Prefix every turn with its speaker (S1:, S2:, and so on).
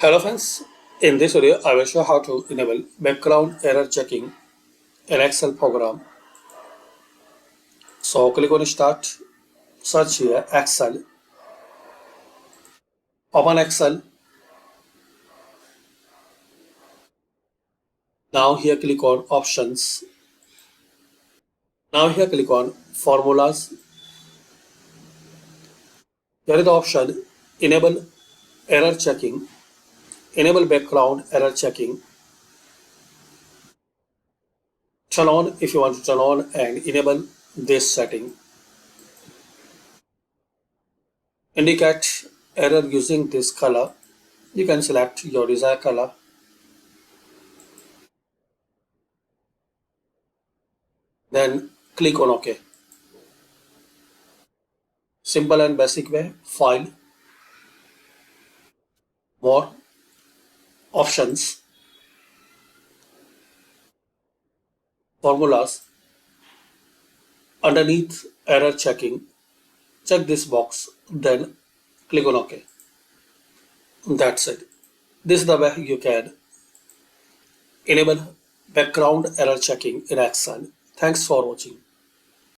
S1: Hello friends, in this video I will show how to enable background error checking in Excel program. So click on start, search here Excel, open Excel. Now here click on options. Now here click on formulas. Here is the option enable error checking, enable background error checking. Turn on if you want to turn on and enable this setting. Indicate error using this color. You can select your desired color. Then click on OK. Simple and basic way. File, more, options, formulas. Underneath error checking, check this box, then click on OK. That's it. This is the way you can enable background error checking in Excel. Thanks for watching.